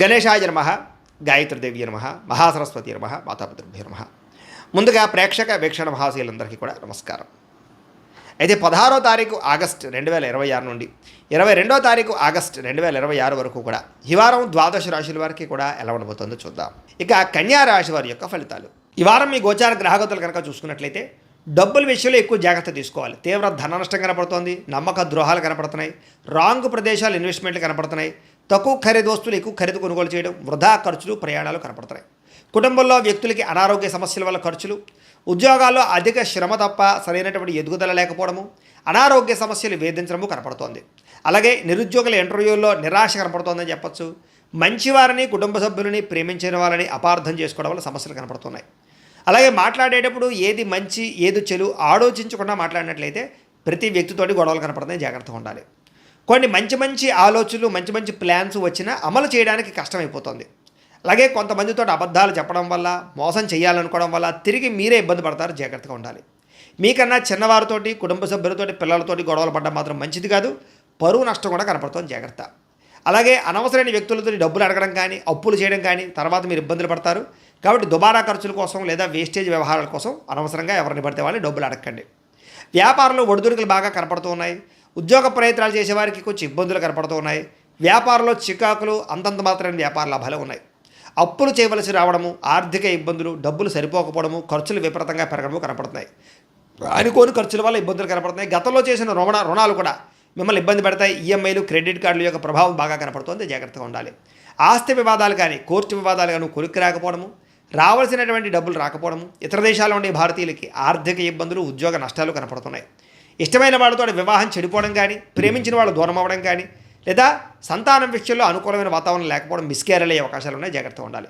గణేశాయ నమః, గాయత్రీదేవి నమః, మహాసరస్వతి నమః, మాతాపితృభ్యో నమః. ముందుగా ప్రేక్షక వీక్షణ మహాశీలందరికీ కూడా నమస్కారం. అయితే 16వ తారీఖు ఆగస్టు 2026 నుండి 22వ తారీఖు ఆగస్టు 2026 వరకు కూడా ఈ వారం ద్వాదశ రాశుల వారికి కూడా ఎలా ఉండబోతుందో చూద్దాం. ఇక కన్యా రాశి వారి యొక్క ఫలితాలు. ఈ వారం మీ గోచార గ్రహగతులు కనుక చూసుకున్నట్లయితే డబ్బుల విషయంలో ఎక్కువ జాగ్రత్త తీసుకోవాలి. తీవ్ర ధన నష్టం కనపడుతోంది, నమ్మక ద్రోహాలు కనపడుతున్నాయి, రాంగ్ ప్రదేశాలు ఇన్వెస్ట్మెంట్లు కనపడుతున్నాయి, తక్కువ ఖరీదు వస్తువులు ఎక్కువ ఖరీదు కొనుగోలు చేయడం, వృధా ఖర్చులు, ప్రయాణాలు కనపడుతున్నాయి. కుటుంబంలో వ్యక్తులకి అనారోగ్య సమస్యల వల్ల ఖర్చులు, ఉద్యోగాల్లో అధిక శ్రమ తప్ప సరైనటువంటి ఎదుగుదల లేకపోవడము, అనారోగ్య సమస్యలు వేధించడము కనపడుతోంది. అలాగే నిరుద్యోగుల ఇంటర్వ్యూల్లో నిరాశ కనపడుతోందని చెప్పొచ్చు. మంచివారిని, కుటుంబ సభ్యులని, ప్రేమించిన వాళ్ళని అపార్థం చేసుకోవడం వల్ల సమస్యలు కనపడుతున్నాయి. అలాగే మాట్లాడేటప్పుడు ఏది మంచి ఏది చెడు ఆలోచించకుండా మాట్లాడినట్లయితే ప్రతి వ్యక్తితోటి గొడవలు కనపడుతున్నాయి, జాగ్రత్తగా ఉండాలి. కొన్ని మంచి ఆలోచనలు, మంచి ప్లాన్స్ వచ్చినా అమలు చేయడానికి కష్టమైపోతుంది. అలాగే కొంతమందితో అబద్ధాలు చెప్పడం వల్ల, మోసం చేయాలనుకోవడం వల్ల తిరిగి మీరే ఇబ్బంది పడతారు, జాగ్రత్తగా ఉండాలి. మీకన్నా చిన్నవారితోటి, కుటుంబ సభ్యులతోటి, పిల్లలతోటి గొడవలు పడడం మాత్రం మంచిది కాదు. పరువు నష్టం కూడా కనపడుతుంది, జాగ్రత్త. అలాగే అనవసరమైన వ్యక్తులతో డబ్బులు అడగడం కానీ, అప్పులు చేయడం కానీ తర్వాత మీరు ఇబ్బందులు పడతారు. కాబట్టి దుబారా ఖర్చుల కోసం లేదా వేస్టేజ్ వ్యవహారాల కోసం అనవసరంగా ఎవరిని పడితే వాళ్ళని డబ్బులు అడగండి. వ్యాపారంలో ఒడిదుడుకులు బాగా కనపడుతూ ఉన్నాయి. ఉద్యోగ ప్రయత్నాలు చేసేవారికి కొంచెం ఇబ్బందులు కనపడుతూ ఉన్నాయి. వ్యాపారంలో చికాకులు, అంతంత మాత్రమే వ్యాపార లాభాలు ఉన్నాయి. అప్పులు చేయవలసి రావడము, ఆర్థిక ఇబ్బందులు, డబ్బులు సరిపోకపోవడము, ఖర్చులు విపరీతంగా పెరగడము కనపడుతున్నాయి. అనుకోని ఖర్చుల వల్ల ఇబ్బందులు కనపడుతున్నాయి. గతంలో చేసిన రుణాలు కూడా మిమ్మల్ని ఇబ్బంది పెడతాయి. ఈఎంఐలు, క్రెడిట్ కార్డుల యొక్క ప్రభావం బాగా కనపడుతుంది, జాగ్రత్తగా ఉండాలి. ఆస్తి వివాదాలు కానీ, కోర్టు వివాదాలు కానీ కొలిక్కి రాకపోవడము, రావాల్సినటువంటి డబ్బులు రాకపోవడము, ఇతర దేశాల్లో ఉండే భారతీయులకి ఆర్థిక ఇబ్బందులు, ఉద్యోగ నష్టాలు కనపడుతున్నాయి. ఇష్టమైన వాళ్ళతో వివాహం చెడిపోవడం కానీ, ప్రేమించిన వాళ్ళు దూరం అవ్వడం కానీ, లేదా సంతానం విషయంలో అనుకూలమైన వాతావరణం లేకపోవడం, మిస్క్యారేజ్ అయ్యే అవకాశాలు ఉన్నాయి, జాగ్రత్తగా ఉండాలి.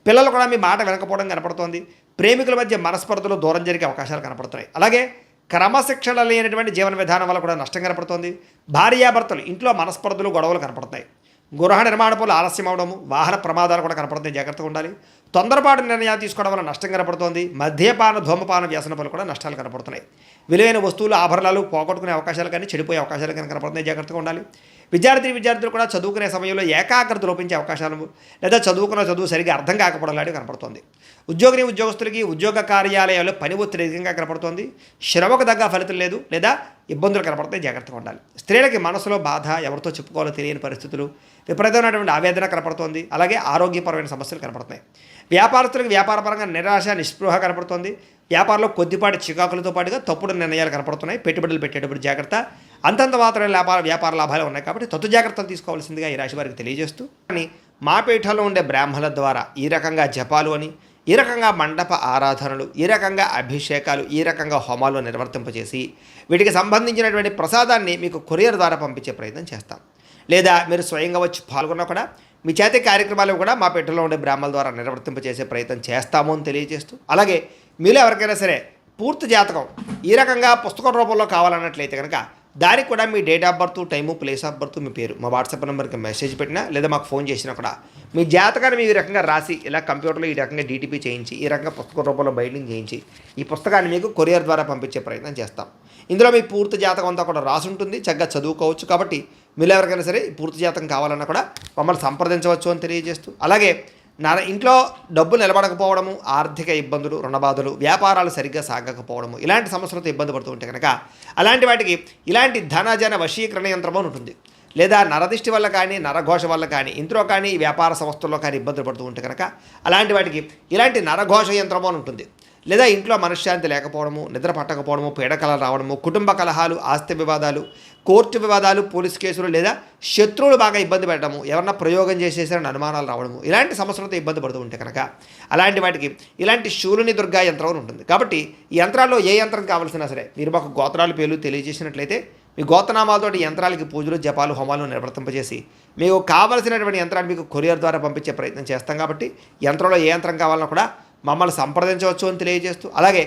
పిల్లలు కూడా మీ మాట వినకపోవడం కనపడుతోంది. ప్రేమికుల మధ్య మనస్పర్ధలు దూరం జరిగే అవకాశాలు కనపడుతున్నాయి. అలాగే క్రమశిక్షణ లేనటువంటి జీవన విధానం వల్ల కూడా నష్టం కనపడుతోంది. భార్యాభర్తలు ఇంట్లో మనస్పర్ధలు, గొడవలు కనపడుతున్నాయి. గృహ నిర్మాణ పనులు ఆలస్యం అవడము, వాహన ప్రమాదాలు కూడా కనపడుతున్నాయి, జాగ్రత్తగా ఉండాలి. తొందరపాటు నిర్ణయాలు తీసుకోవడం వల్ల నష్టం కనపడుతోంది. మద్యపాన, ధూమపాన వ్యసన పనులు కూడా నష్టాలు కనపడుతున్నాయి. విలువైన వస్తువులు, ఆభరణాలు పోగొట్టుకునే అవకాశాలు కానీ, చెడిపోయే అవకాశాలు కానీ కనపడుతున్నాయి, జాగ్రత్తగా ఉండాలి. విద్యార్థులు కూడా చదువుకునే సమయంలో ఏకాగ్రత లోపించే అవకాశాలు, లేదా చదువుకున్న చదువు సరిగ్గా అర్థం కాకపోవడం లాంటివి కనపడుతుంది. ఉద్యోగస్తులకి ఉద్యోగ కార్యాలయాల్లో పని ఒత్తిడి అధికంగా కనపడుతోంది. శ్రమకు తగ్గ ఫలితం లేదు, లేదా ఇబ్బందులు కనపడతాయి, జాగ్రత్తగా ఉండాలి. స్త్రీలకి మనసులో బాధ, ఎవరితో చెప్పుకోవాలో తెలియని పరిస్థితులు, విపరీతమైనటువంటి ఆవేదన కనపడుతోంది. అలాగే ఆరోగ్యపరమైన సమస్యలు కనపడుతున్నాయి. వ్యాపారస్తులకు వ్యాపారపరంగా నిరాశ, నిస్పృహ కనపడుతోంది. వ్యాపారంలో కొద్దిపాటి చికాకులతో పాటుగా తప్పుడు నిర్ణయాలు కనపడుతున్నాయి. పెట్టుబడులు పెట్టేటప్పుడు జాగ్రత్త. అంతంత మాత్రమే వ్యాపార లాభాలు ఉన్నాయి, కాబట్టి తత్తు జాగ్రత్తలు తీసుకోవాల్సిందిగా ఈ రాశి వారికి తెలియజేస్తూ, కానీ మా పీఠంలో ఉండే బ్రాహ్మణుల ద్వారా ఈ రకంగా జపాలు అని, ఈ రకంగా మండప ఆరాధనలు, ఈ రకంగా అభిషేకాలు, ఈ రకంగా హోమాలు నిర్వర్తింపజేసి వీటికి సంబంధించినటువంటి ప్రసాదాన్ని మీకు కొరియర్ ద్వారా పంపించే ప్రయత్నం చేస్తాం. లేదా మీరు స్వయంగా వచ్చి పాల్గొన్నా కూడా మీ చేతి కార్యక్రమాలు కూడా మా పీఠంలో ఉండే బ్రాహ్మణుల ద్వారా నిర్వర్తింపజేసే ప్రయత్నం చేస్తాము అని తెలియజేస్తూ, అలాగే మీలో ఎవరికైనా సరే పూర్తి జాతకం ఈ రకంగా పుస్తకం రూపంలో కావాలన్నట్లయితే కనుక దానికి కూడా మీ date of birth, time, place of birth, మీ పేరు మా వాట్సాప్ నెంబర్కి మెసేజ్ పెట్టినా లేదా మాకు ఫోన్ చేసినా కూడా మీ జాతకాన్ని మీ ఈ రకంగా రాసి ఇలా కంప్యూటర్లో ఈ రకంగా డీటీపీ చేయించి ఈ రకంగా పుస్తక రూపంలో బైండింగ్ చేయించి ఈ పుస్తకాన్ని మీకు కొరియర్ ద్వారా పంపించే ప్రయత్నం చేస్తాం. ఇందులో మీ పూర్తి జాతకం అంతా కూడా రాసి ఉంటుంది, చక్కగా చదువుకోవచ్చు. కాబట్టి మీరు ఎవరికైనా సరే పూర్తి జాతకం కావాలన్నా కూడా మమ్మల్ని సంప్రదించవచ్చు అని తెలియజేస్తూ, అలాగే ఇంట్లో డబ్బులు నిలబడకపోవడము, ఆర్థిక ఇబ్బందులు, రుణబాధలు, వ్యాపారాలు సరిగ్గా సాగకపోవడము, ఇలాంటి సమస్యలతో ఇబ్బంది పడుతూ ఉంటే కనుక అలాంటి వాటికి ఇలాంటి ధనజన వశీకరణ యంత్రం అని ఉంటుంది. లేదా నరదిష్టి వల్ల కానీ, నరఘోష వల్ల కానీ, ఇంట్లో కానీ, వ్యాపార సంస్థల్లో కానీ ఇబ్బందులు పడుతూ ఉంటే కనుక అలాంటి వాటికి ఇలాంటి నరఘోష యంత్రం అని ఉంటుంది. లేదా ఇంట్లో మనశ్శాంతి లేకపోవడము, నిద్ర పట్టకపోవడము, పీడకలలు రావడము, కుటుంబ కలహాలు, ఆస్తి వివాదాలు, కోర్టు వివాదాలు, పోలీస్ కేసులు, లేదా శత్రువులు బాగా ఇబ్బంది పెట్టడము, ఎవరన్నా ప్రయోగం చేసేసారని అనుమానాలు రావడము, ఇలాంటి సమస్యలతో ఇబ్బంది పడుతూ ఉంటే కనుక అలాంటి వాటికి ఇలాంటి శూలుని దుర్గా యంత్రం అని ఉంటుంది. కాబట్టి ఈ యంత్రాల్లో ఏ యంత్రం కావాల్సినా సరే మీరు మాకు గోత్రాలు పేర్లు తెలియజేసినట్లయితే మీ గోత్రనామాలతోటి యంత్రాలకి పూజలు, జపాలు, హోమాలు నిర్వర్తింపజేసి మీకు కావలసినటువంటి యంత్రాన్ని మీకు కొరియర్ ద్వారా పంపించే ప్రయత్నం చేస్తాం. కాబట్టి యంత్రంలో ఏ యంత్రం కావాలన్నా కూడా మమ్మల్ని సంప్రదించవచ్చు అని తెలియజేస్తూ, అలాగే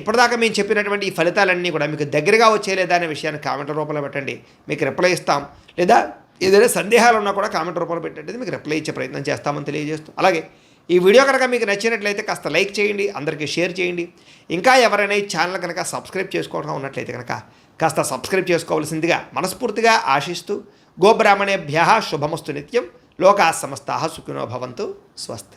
ఇప్పటిదాకా మేము చెప్పినటువంటి ఈ ఫలితాలన్నీ కూడా మీకు దగ్గరగా వచ్చేలేదా అనే విషయాన్ని కామెంట్ రూపంలో పెట్టండి, మీకు రిప్లై ఇస్తాం. లేదా ఏదైనా సందేహాలు ఉన్నా కూడా కామెంట్ రూపంలో పెట్టండి, మీకు రిప్లై ఇచ్చే ప్రయత్నం చేస్తామని తెలియజేస్తూ, అలాగే ఈ వీడియో కనుక మీకు నచ్చినట్లయితే కాస్త లైక్ చేయండి, అందరికీ షేర్ చేయండి. ఇంకా ఎవరైనా ఈ ఛానల్ కనుక సబ్స్క్రైబ్ చేసుకోవడం ఉన్నట్లయితే కనుక కాస్త సబ్స్క్రైబ్ చేసుకోవాల్సిందిగా మనస్ఫూర్తిగా ఆశిస్తూ, గోబ్రాహ్మణేభ్యః శుభమస్తు నిత్యం. లోకా సమస్తాః సుఖినో భవంతు. స్వస్తి.